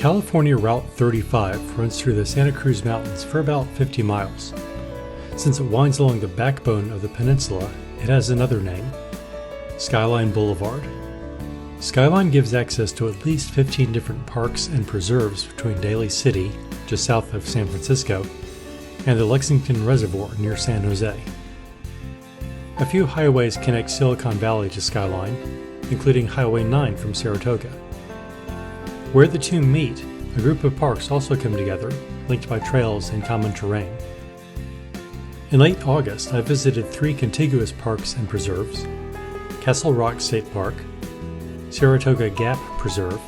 California Route 35 runs through the Santa Cruz Mountains for about 50 miles. Since it winds along the backbone of the peninsula, it has another name, Skyline Boulevard. Skyline gives access to at least 15 different parks and preserves between Daly City, just south of San Francisco, and the Lexington Reservoir near San Jose. A few highways connect Silicon Valley to Skyline, including Highway 9 from Saratoga. Where the two meet, a group of parks also come together, linked by trails and common terrain. In late August, I visited 3 contiguous parks and preserves: Castle Rock State Park, Saratoga Gap Preserve,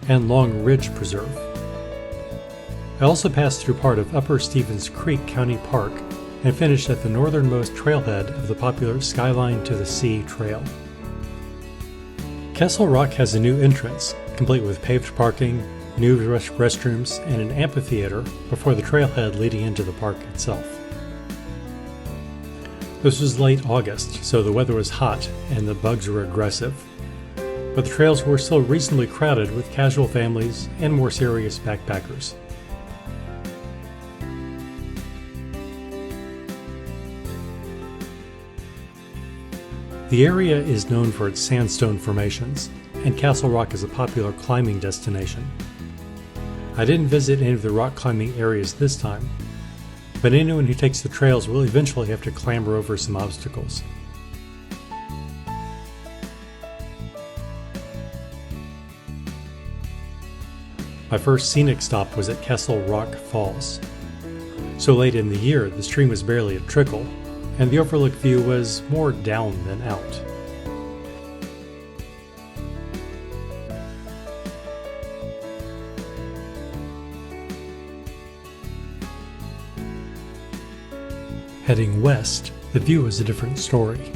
and Long Ridge Preserve. I also passed through part of Upper Stevens Creek County Park and finished at the northernmost trailhead of the popular Skyline to the Sea Trail. Castle Rock has a new entrance, complete with paved parking, new restrooms, and an amphitheater before the trailhead leading into the park itself. This was late August, so the weather was hot and the bugs were aggressive, but the trails were still reasonably crowded with casual families and more serious backpackers. The area is known for its sandstone formations, and Castle Rock is a popular climbing destination. I didn't visit any of the rock climbing areas this time, but anyone who takes the trails will eventually have to clamber over some obstacles. My first scenic stop was at Castle Rock Falls. So late in the year, the stream was barely a trickle, and the Overlook view was more down than out. Heading west, the view was a different story.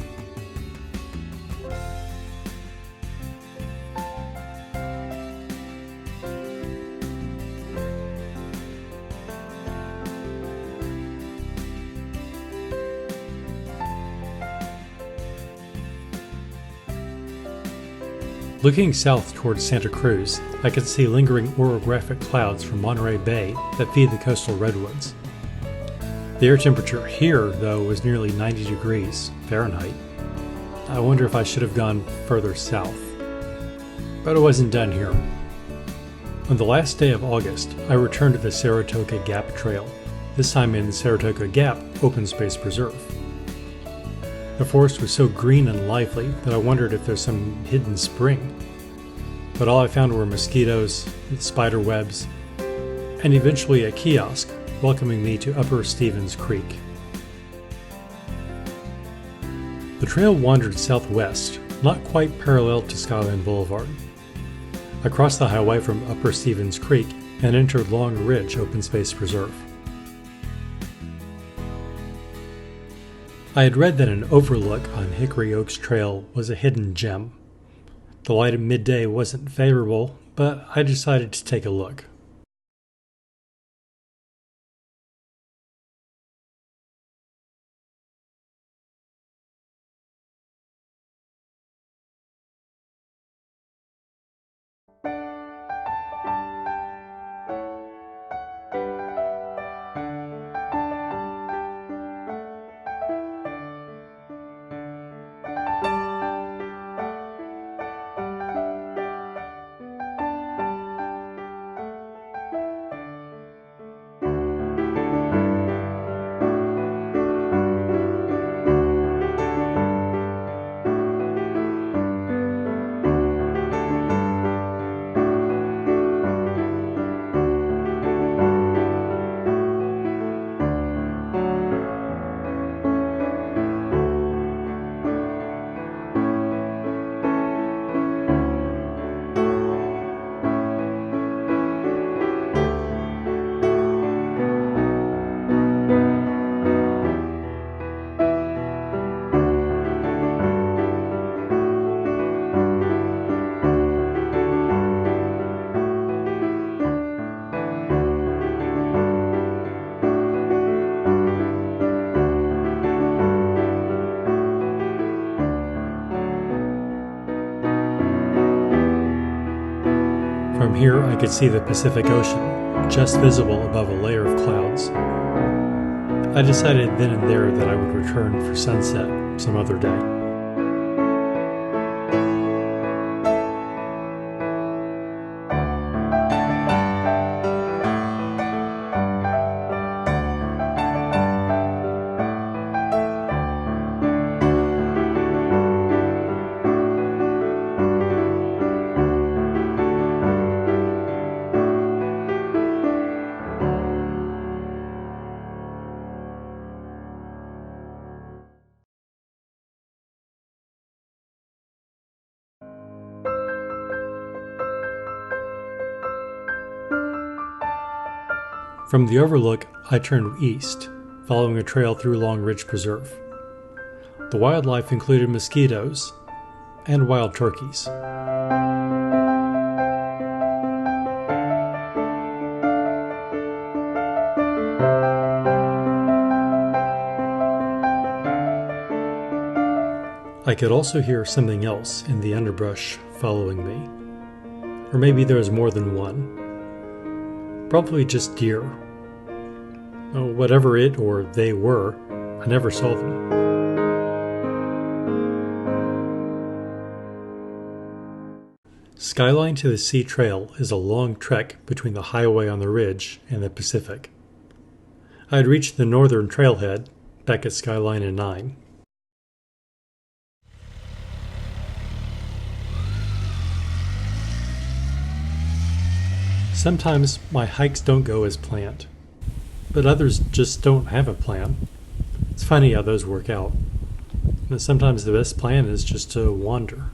Looking south towards Santa Cruz, I could see lingering orographic clouds from Monterey Bay that feed the coastal redwoods. The air temperature here, though, was nearly 90 degrees Fahrenheit. I wonder if I should have gone further south. But I wasn't done here. On the last day of August, I returned to the Saratoga Gap Trail, this time in the Saratoga Gap Open Space Preserve. The forest was so green and lively that I wondered if there's some hidden spring. But all I found were mosquitoes, spider webs, and eventually a kiosk welcoming me to Upper Stevens Creek. The trail wandered southwest, not quite parallel to Skyline Boulevard. I crossed the highway from Upper Stevens Creek and entered Long Ridge Open Space Preserve. I had read that an overlook on Hickory Oaks Trail was a hidden gem. The light at midday wasn't favorable, but I decided to take a look. From here, I could see the Pacific Ocean, just visible above a layer of clouds. I decided then and there that I would return for sunset some other day. From the Overlook, I turned east, following a trail through Long Ridge Preserve. The wildlife included mosquitoes and wild turkeys. I could also hear something else in the underbrush following me. Or maybe there was more than one. Probably just deer. Oh, whatever it or they were, I never saw them. Skyline to the Sea Trail is a long trek between the highway on the ridge and the Pacific. I had reached the northern trailhead back at Skyline in 9. Sometimes my hikes don't go as planned, but others just don't have a plan. It's funny how those work out. And sometimes the best plan is just to wander.